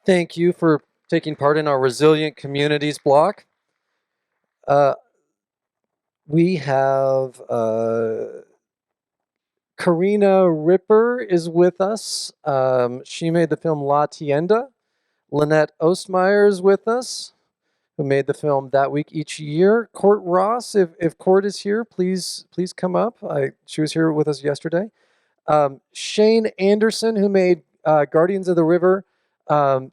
Thank you for taking part in our Resilient Communities block. Uh, we have Karina Ripper is with us. She made the film La Tienda. Lynnette Oostmeyer is with us, who made the film That Week Each Year. Court Ross, if Court is here, please come up. She was here with us yesterday. Shane Anderson, who made Guardians of the River.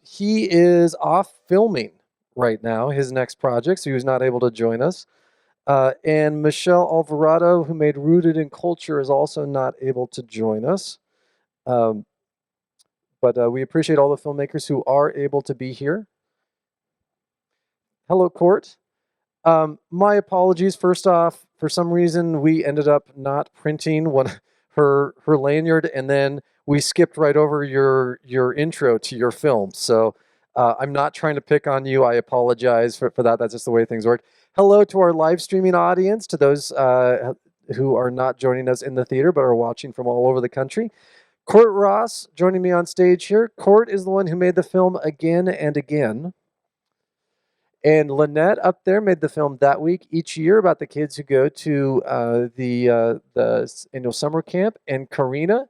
He is off filming right now, his next project, so he was not able to join us. And Michelle Alvarado, who made Rooted in Culture, is also not able to join us. But we appreciate all the filmmakers who are able to be here. Hello, Court. My apologies. First off, for some reason, we ended up not printing her lanyard, and then we skipped right over your intro to your film. So I'm not trying to pick on you. I apologize for that. That's just the way things work. Hello to our live streaming audience, to those who are not joining us in the theater but are watching from all over the country. Court Ross joining me on stage here. Court is the one who made the film Again and Again. And Lynnette up there made the film That Week Each Year about the kids who go to the annual summer camp. And Karina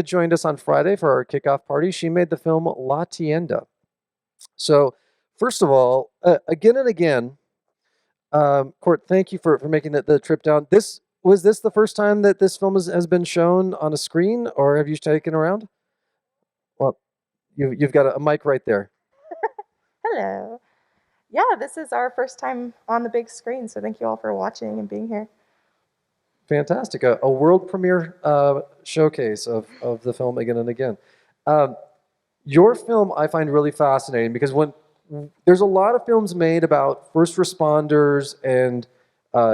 joined us on Friday for our kickoff party. She made the film La Tienda. So first of all, Again and Again, Court, thank you for making the trip down. Was this the first time that this film has been shown on a screen, or have you taken around? Well, you've got a mic right there. Hello. Yeah, this is our first time on the big screen, so thank you all for watching and being here. Fantastic. A world premiere showcase of the film Again and Again. Your film I find really fascinating because there's a lot of films made about first responders and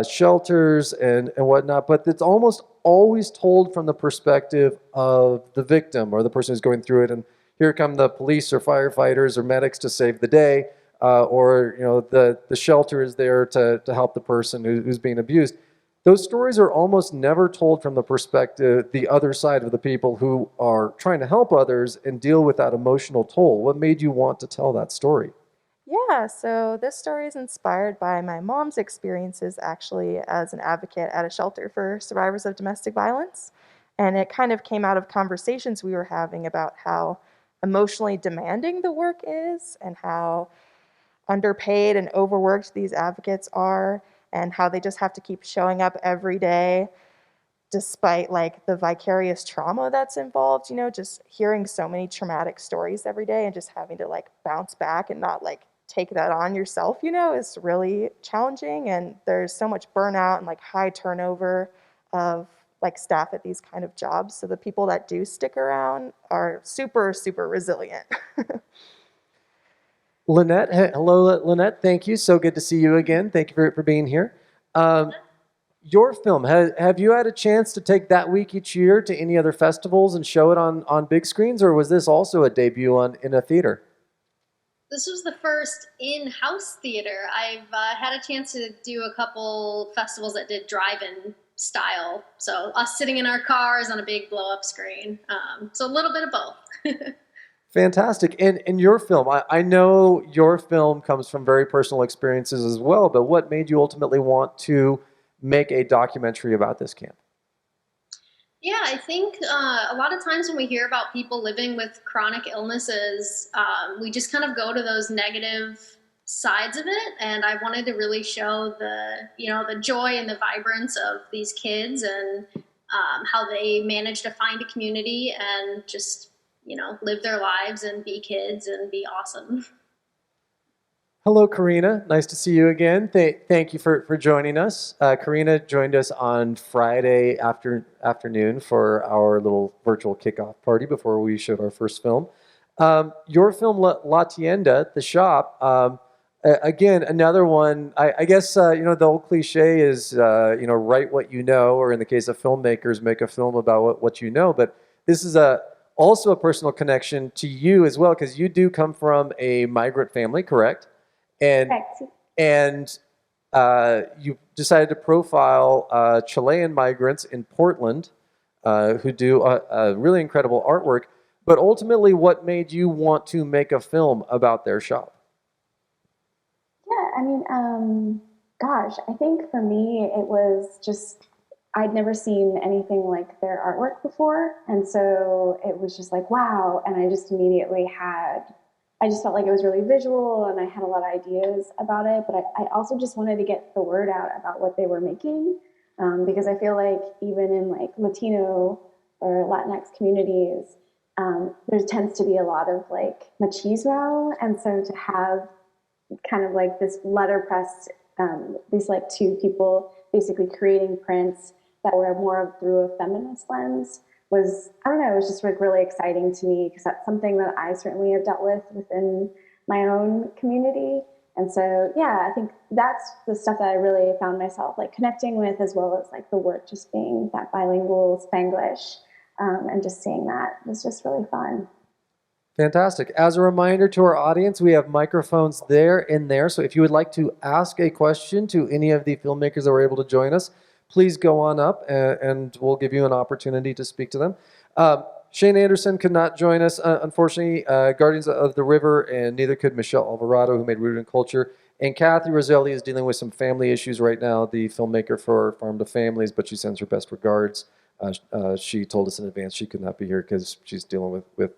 shelters and whatnot, but it's almost always told from the perspective of the victim or the person who's going through it. And here come the police or firefighters or medics to save the day, or the shelter is there to help the person who's being abused. Those stories are almost never told from the perspective, the other side of the people who are trying to help others and deal with that emotional toll. What made you want to tell that story? Yeah, so this story is inspired by my mom's experiences actually as an advocate at a shelter for survivors of domestic violence. And it kind of came out of conversations we were having about how emotionally demanding the work is and how underpaid and overworked these advocates are and how they just have to keep showing up every day despite like the vicarious trauma that's involved, just hearing so many traumatic stories every day and just having to like bounce back and not like take that on yourself, is really challenging. And there's so much burnout and like high turnover of like staff at these kind of jobs. So the people that do stick around are super, super resilient. Lynnette, hello, Lynnette. Thank you. So good to see you again. Thank you for being here. Your film, have you had a chance to take That Week Each Year to any other festivals and show it on big screens, or was this also a debut in a theater? This was the first in-house theater. I've had a chance to do a couple festivals that did drive-in style. So us sitting in our cars on a big blow-up screen. So a little bit of both. Fantastic. And your film, I know your film comes from very personal experiences as well, but what made you ultimately want to make a documentary about this camp? Yeah, I think a lot of times when we hear about people living with chronic illnesses, we just kind of go to those negative sides of it. And I wanted to really show the joy and the vibrance of these kids and how they manage to find a community and just live their lives and be kids and be awesome. Hello, Karina. Nice to see you again. Thank you for joining us. Karina joined us on Friday afternoon for our little virtual kickoff party before we showed our first film. Your film, La Tienda, The Shop, again, another one, I guess, the old cliche is, write what you know, or in the case of filmmakers, make a film about what you know. But this is also a personal connection to you as well, because you do come from a migrant family, correct? And you decided to profile Chilean migrants in Portland who do a really incredible artwork. But ultimately, what made you want to make a film about their shop? Yeah, I mean, gosh, I think for me it was just I'd never seen anything like their artwork before, and so it was just like wow, and I just immediately had. I just felt like it was really visual, and I had a lot of ideas about it. But I also just wanted to get the word out about what they were making, because I feel like even in like Latino or Latinx communities, there tends to be a lot of like machismo, and so to have kind of like this letterpress, these like two people basically creating prints that were more through a feminist lens was, I don't know, it was just like really exciting to me because that's something that I certainly have dealt with within my own community. And so, yeah, I think that's the stuff that I really found myself like connecting with, as well as like the work just being that bilingual Spanglish, and just seeing that was just really fun. Fantastic. As a reminder to our audience, we have microphones there and there. So if you would like to ask a question to any of the filmmakers that were able to join us, please go on up and we'll give you an opportunity to speak to them. Shane Anderson could not join us, unfortunately, Guardians of the River, and neither could Michelle Alvarado, who made Rooted in Culture. And Kathy Roselli is dealing with some family issues right now, the filmmaker for Farm to Families, but she sends her best regards. She told us in advance she could not be here because she's dealing with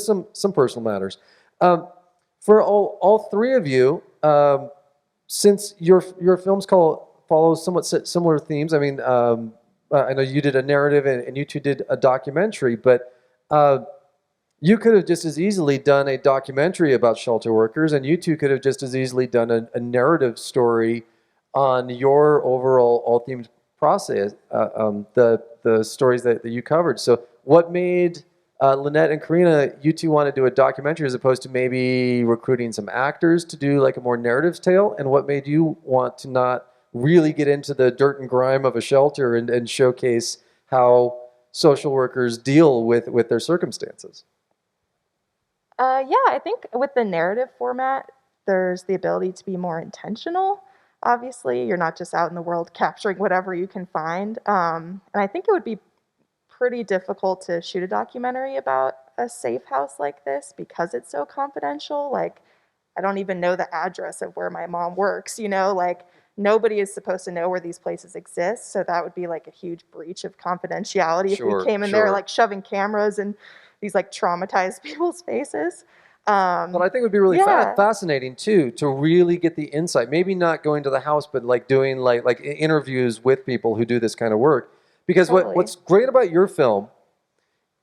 some personal matters. For all three of you, since your films follow somewhat similar themes, I mean, I know you did a narrative and you two did a documentary, but you could have just as easily done a documentary about shelter workers, and you two could have just as easily done a narrative story on your overall all-themed process, the stories that you covered. So what made Lynnette and Karina, you two want to do a documentary as opposed to maybe recruiting some actors to do like a more narrative tale? And what made you want to not really get into the dirt and grime of a shelter and showcase how social workers deal with their circumstances? Yeah, I think with the narrative format, there's the ability to be more intentional. Obviously, you're not just out in the world capturing whatever you can find. And I think it would be pretty difficult to shoot a documentary about a safe house like this because it's so confidential. Like, I don't even know the address of where my mom works, like nobody is supposed to know where these places exist. So that would be like a huge breach of confidentiality if we Sure, came in there sure. like shoving cameras in these like traumatized people's faces. But I think it would be really Yeah, fascinating too to really get the insight. Maybe not going to the house, but like doing like interviews with people who do this kind of work. Because totally. what's great about your film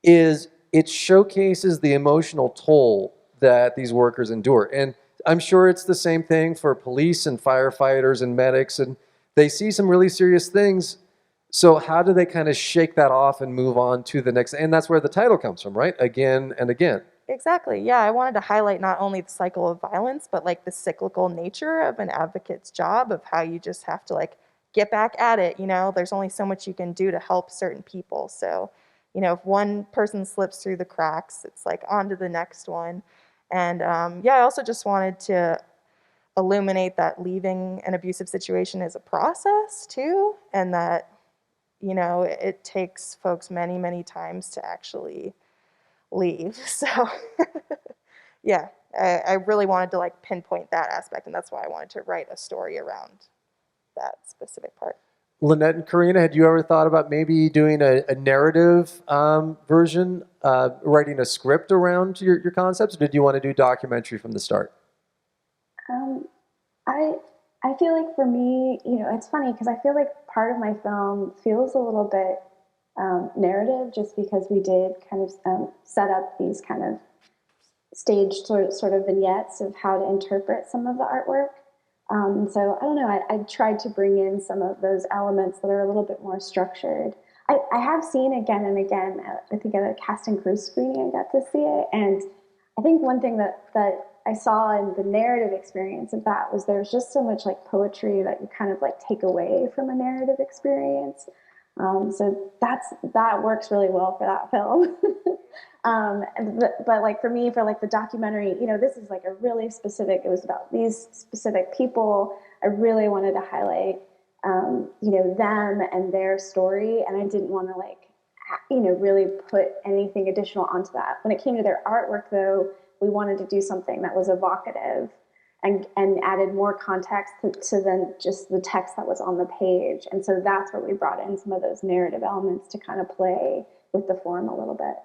is it showcases the emotional toll that these workers endure. And I'm sure it's the same thing for police and firefighters and medics, and they see some really serious things. So how do they kind of shake that off and move on to the next? And that's where the title comes from, right? Again and again. Exactly. Yeah, I wanted to highlight not only the cycle of violence, but like the cyclical nature of an advocate's job of how you just have to like get back at it. There's only so much you can do to help certain people. So, if one person slips through the cracks, it's like on to the next one. And yeah, I also just wanted to illuminate that leaving an abusive situation is a process too, and that, it takes folks many, many times to actually leave. So yeah, I really wanted to like pinpoint that aspect, and that's why I wanted to write a story around that specific part. Lynnette and Karina, had you ever thought about maybe doing a narrative version, writing a script around your concepts, or did you want to do documentary from the start? Um, I I feel like for me, it's funny because I feel like part of my film feels a little bit narrative, just because we did kind of set up these kind of staged sort of vignettes of how to interpret some of the artwork. So I don't know. I tried to bring in some of those elements that are a little bit more structured. I have seen again and again. I think at a cast and crew screening, I got to see it, and I think one thing that I saw in the narrative experience of that was there's just so much like poetry that you kind of like take away from a narrative experience. So that works really well for that film. But like for me, for like the documentary, this is like a really specific. It was about these specific people. I really wanted to highlight, them and their story, and I didn't want to like really put anything additional onto that. When it came to their artwork, though, we wanted to do something that was evocative and added more context to than just the text that was on the page. And so that's where we brought in some of those narrative elements to kind of play with the form a little bit.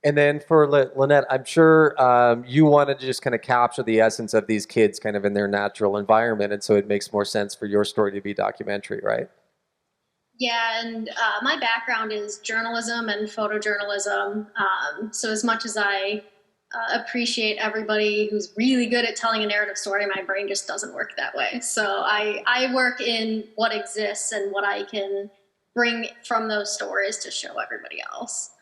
And then for Lynnette, I'm sure you wanted to just kind of capture the essence of these kids kind of in their natural environment. And so it makes more sense for your story to be documentary, right? Yeah, and my background is journalism and photojournalism. So as much as I appreciate everybody who's really good at telling a narrative story, my brain just doesn't work that way. So I work in what exists and what I can bring from those stories to show everybody else.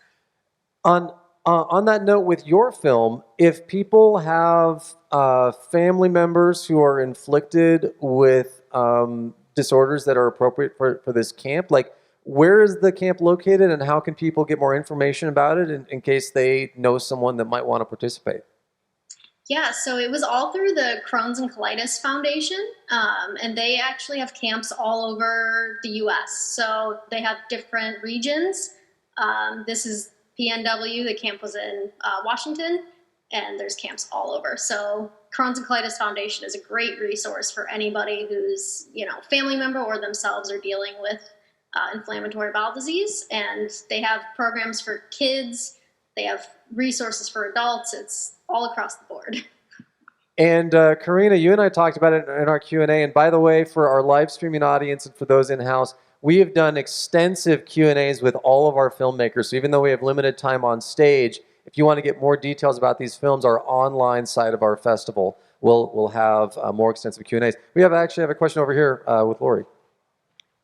On that note, with your film, if people have family members who are inflicted with disorders that are appropriate for this camp, like where is the camp located and how can people get more information about it in case they know someone that might want to participate? Yeah, so it was all through the Crohn's and Colitis Foundation, and they actually have camps all over the U.S. So they have different regions. This is PNW, the camp was in Washington, and there's camps all over. So Crohn's and Colitis Foundation is a great resource for anybody who's, family member or themselves are dealing with inflammatory bowel disease. And they have programs for kids. They have resources for adults. It's all across the board. And Karina, you and I talked about it in our Q&A. And by the way, for our live streaming audience and for those in-house, we have done extensive Q&As with all of our filmmakers. So even though we have limited time on stage, if you want to get more details about these films, our online side of our festival will have more extensive Q&As. We actually have a question over here with Lori.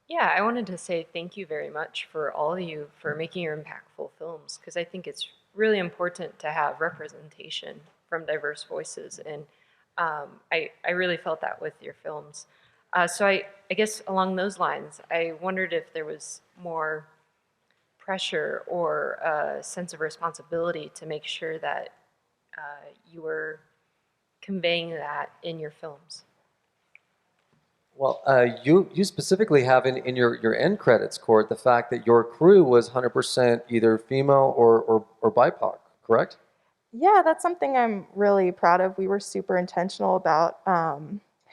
Yeah, I wanted to say thank you very much for all of you for making your impactful films, because I think it's really important to have representation from diverse voices, and I really felt that with your films. So I guess along those lines, I wondered if there was more pressure or a sense of responsibility to make sure that you were conveying that in your films. Well, you specifically have in your end credits, Court, the fact that your crew was 100% either female or BIPOC, correct? Yeah, that's something I'm really proud of. We were super intentional about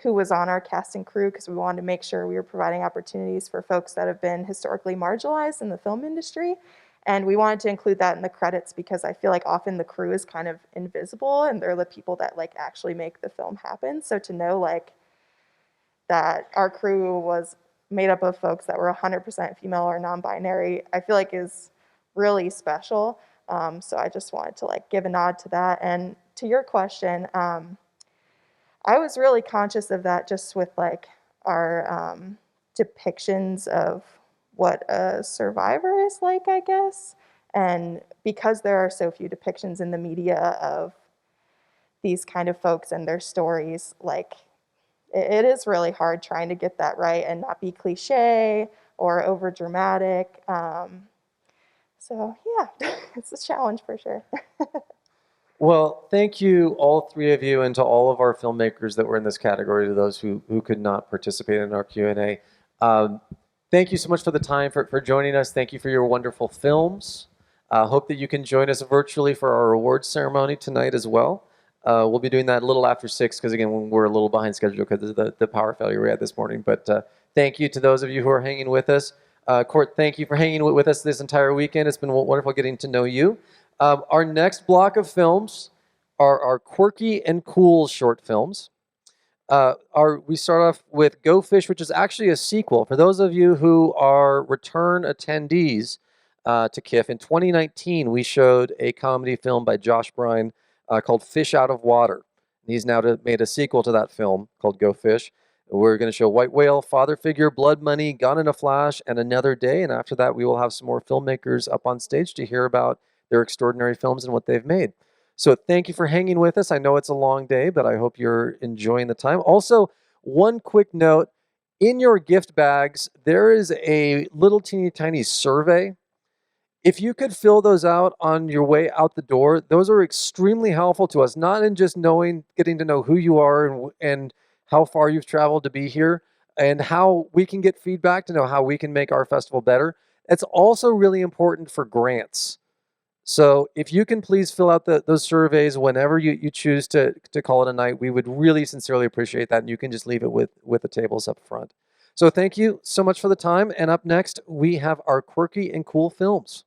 who was on our cast and crew because we wanted to make sure we were providing opportunities for folks that have been historically marginalized in the film industry. And we wanted to include that in the credits because I feel like often the crew is kind of invisible and they're the people that actually make the film happen. So to know that our crew was made up of folks that were 100% female or non-binary, I feel like is really special. So I just wanted to give a nod to that. And to your question, I was really conscious of that just with our depictions of what a survivor is like, I guess. And because there are so few depictions in the media of these kind of folks and their stories, it is really hard trying to get that right and not be cliche or over dramatic. So yeah, it's a challenge for sure. Well, thank you, all three of you, and to all of our filmmakers that were in this category, to those who could not participate in our Q&A. Thank you so much for the time, for joining us. Thank you for your wonderful films. Hope that you can join us virtually for our awards ceremony tonight as well. We'll be doing that a little after 6 because, again, we're a little behind schedule because of the power failure we had this morning. But thank you to those of you who are hanging with us. Court, thank you for hanging with us this entire weekend. It's been wonderful getting to know you. Our next block of films are our quirky and cool short films. We start off with Go Fish, which is actually a sequel. For those of you who are return attendees to KIFF, in 2019, we showed a comedy film by Josh Brine called Fish Out of Water. He's now made a sequel to that film called Go Fish. We're going to show White Whale, Father Figure, Blood Money, Gone in a Flash, and Another Day. And after that, we will have some more filmmakers up on stage to hear about their extraordinary films and what they've made. So thank you for hanging with us. I know it's a long day, but I hope you're enjoying the time. Also, one quick note, in your gift bags, there is a little teeny tiny survey. If you could fill those out on your way out the door, those are extremely helpful to us, not in just getting to know who you are and how far you've traveled to be here, and how we can get feedback to know how we can make our festival better. It's also really important for grants. So if you can please fill out those surveys whenever you choose to call it a night, we would really sincerely appreciate that. And you can just leave it with the tables up front. So thank you so much for the time. And up next, we have our quirky and cool films.